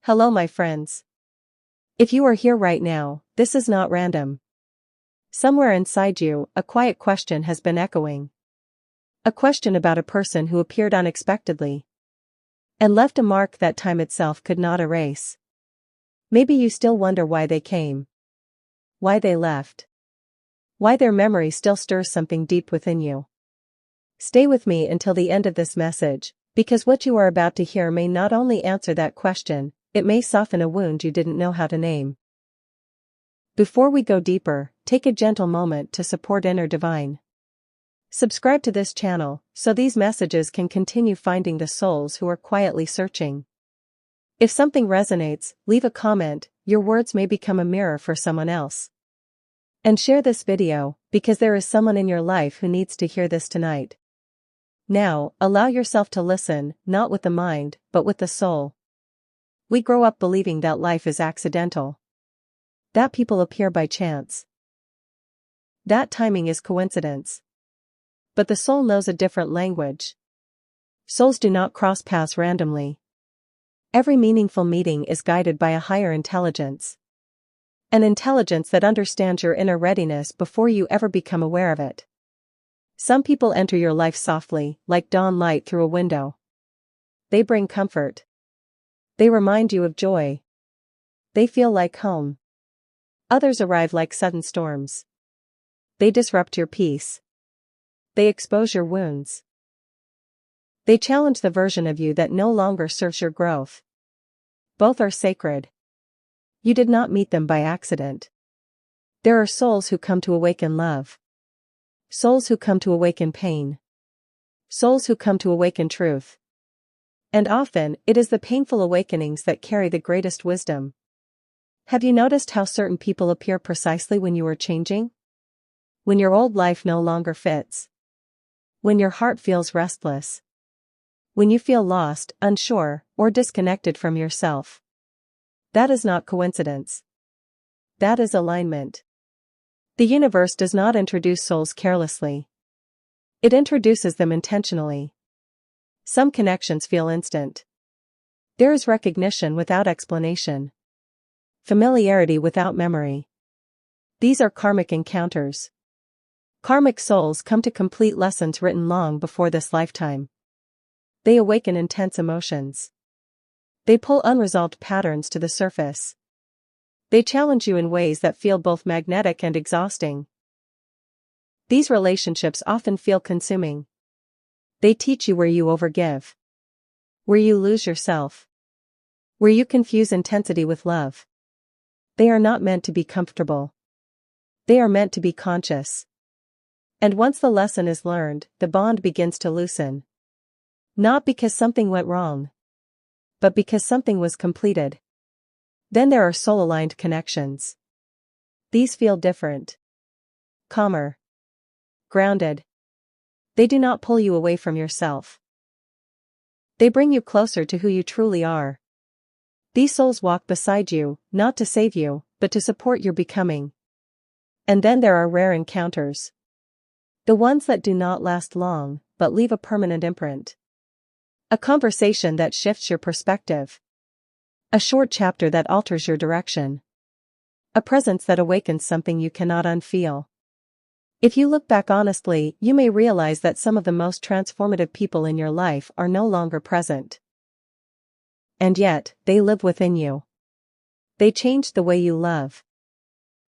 Hello, my friends. If you are here right now, this is not random. Somewhere inside you, a quiet question has been echoing. A question about a person who appeared unexpectedly and left a mark that time itself could not erase. Maybe you still wonder why they came, why they left, why their memory still stirs something deep within you. Stay with me until the end of this message, because what you are about to hear may not only answer that question, it may soften a wound you didn't know how to name. Before we go deeper, take a gentle moment to support Inner Divine. Subscribe to this channel, so these messages can continue finding the souls who are quietly searching. If something resonates, leave a comment. Your words may become a mirror for someone else. And share this video, because there is someone in your life who needs to hear this tonight. Now, allow yourself to listen, not with the mind, but with the soul. We grow up believing that life is accidental, that people appear by chance, that timing is coincidence. But the soul knows a different language. Souls do not cross paths randomly. Every meaningful meeting is guided by a higher intelligence. An intelligence that understands your inner readiness before you ever become aware of it. Some people enter your life softly, like dawn light through a window. They bring comfort. They remind you of joy. They feel like home. Others arrive like sudden storms. They disrupt your peace. They expose your wounds. They challenge the version of you that no longer serves your growth. Both are sacred. You did not meet them by accident. There are souls who come to awaken love. Souls who come to awaken pain. Souls who come to awaken truth. And often, it is the painful awakenings that carry the greatest wisdom. Have you noticed how certain people appear precisely when you are changing? When your old life no longer fits. When your heart feels restless. When you feel lost, unsure, or disconnected from yourself. That is not coincidence. That is alignment. The universe does not introduce souls carelessly. It introduces them intentionally. Some connections feel instant. There is recognition without explanation. Familiarity without memory. These are karmic encounters. Karmic souls come to complete lessons written long before this lifetime. They awaken intense emotions. They pull unresolved patterns to the surface. They challenge you in ways that feel both magnetic and exhausting. These relationships often feel consuming. They teach you where you overgive. Where you lose yourself. Where you confuse intensity with love. They are not meant to be comfortable. They are meant to be conscious. And once the lesson is learned, the bond begins to loosen. Not because something went wrong, but because something was completed. Then there are soul-aligned connections. These feel different. Calmer. Grounded. They do not pull you away from yourself. They bring you closer to who you truly are. These souls walk beside you, not to save you, but to support your becoming. And then there are rare encounters. The ones that do not last long, but leave a permanent imprint. A conversation that shifts your perspective. A short chapter that alters your direction. A presence that awakens something you cannot unfeel. If you look back honestly, you may realize that some of the most transformative people in your life are no longer present. And yet, they live within you. They changed the way you love.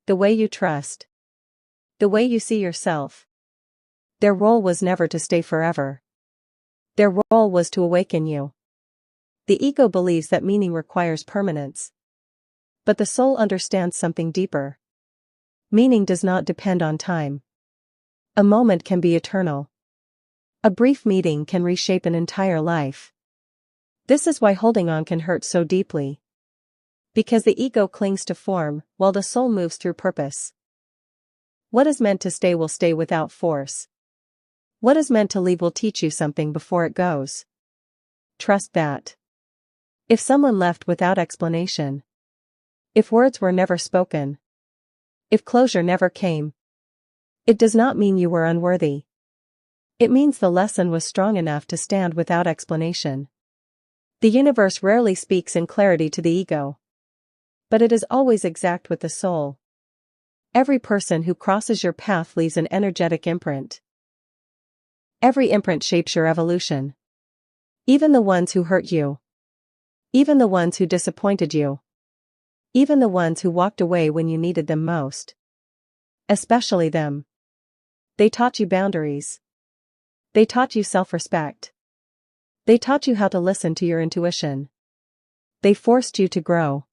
The way you trust. The way you see yourself. Their role was never to stay forever. Their role was to awaken you. The ego believes that meaning requires permanence. But the soul understands something deeper. Meaning does not depend on time. A moment can be eternal. A brief meeting can reshape an entire life. This is why holding on can hurt so deeply. Because the ego clings to form, while the soul moves through purpose. What is meant to stay will stay without force. What is meant to leave will teach you something before it goes. Trust that. If someone left without explanation. If words were never spoken. If closure never came. It does not mean you were unworthy. It means the lesson was strong enough to stand without explanation. The universe rarely speaks in clarity to the ego, but it is always exact with the soul. Every person who crosses your path leaves an energetic imprint. Every imprint shapes your evolution. Even the ones who hurt you. Even the ones who disappointed you. Even the ones who walked away when you needed them most. Especially them. They taught you boundaries. They taught you self-respect. They taught you how to listen to your intuition. They forced you to grow.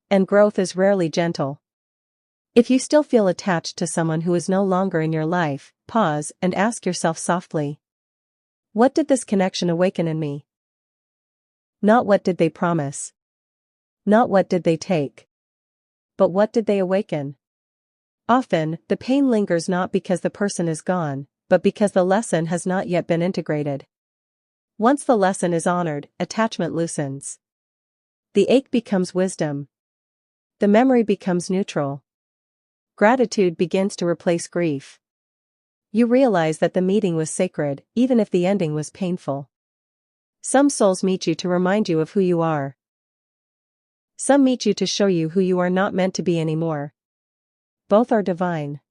And growth is rarely gentle. If you still feel attached to someone who is no longer in your life, pause and ask yourself softly. What did this connection awaken in me? Not what did they promise. Not what did they take. But what did they awaken? Often, the pain lingers not because the person is gone, but because the lesson has not yet been integrated. Once the lesson is honored, attachment loosens. The ache becomes wisdom. The memory becomes neutral. Gratitude begins to replace grief. You realize that the meeting was sacred, even if the ending was painful. Some souls meet you to remind you of who you are. Some meet you to show you who you are not meant to be anymore. Both are divine.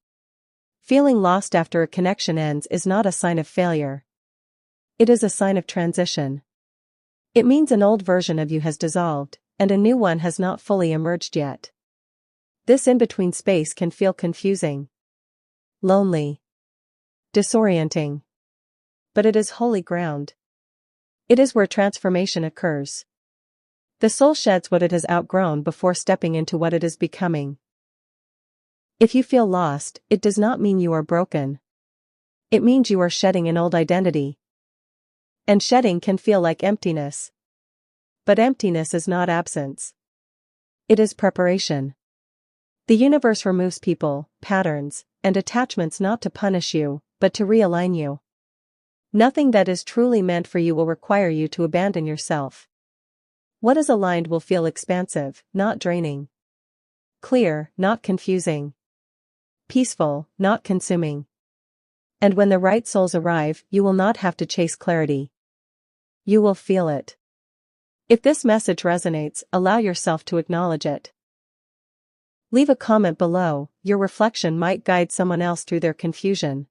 Feeling lost after a connection ends is not a sign of failure. It is a sign of transition. It means an old version of you has dissolved, and a new one has not fully emerged yet. This in-between space can feel confusing, lonely, disorienting. But it is holy ground. It is where transformation occurs. The soul sheds what it has outgrown before stepping into what it is becoming. If you feel lost, it does not mean you are broken. It means you are shedding an old identity. And shedding can feel like emptiness. But emptiness is not absence. It is preparation. The universe removes people, patterns, and attachments not to punish you, but to realign you. Nothing that is truly meant for you will require you to abandon yourself. What is aligned will feel expansive, not draining. Clear, not confusing. Peaceful, not consuming. And when the right souls arrive, you will not have to chase clarity. You will feel it. If this message resonates, allow yourself to acknowledge it. Leave a comment below, your reflection might guide someone else through their confusion.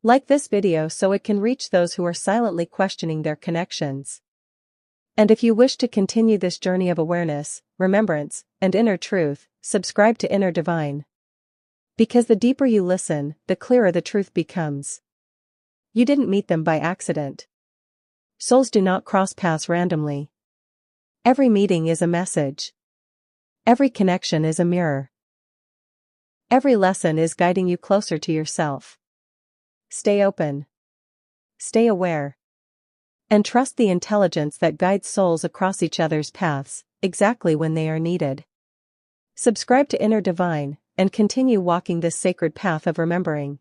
Like this video so it can reach those who are silently questioning their connections. And if you wish to continue this journey of awareness, remembrance, and inner truth, subscribe to Inner Divine. Because the deeper you listen, the clearer the truth becomes. You didn't meet them by accident. Souls do not cross paths randomly. Every meeting is a message. Every connection is a mirror. Every lesson is guiding you closer to yourself. Stay open. Stay aware. And trust the intelligence that guides souls across each other's paths, exactly when they are needed. Subscribe to Inner Divine, and continue walking this sacred path of remembering.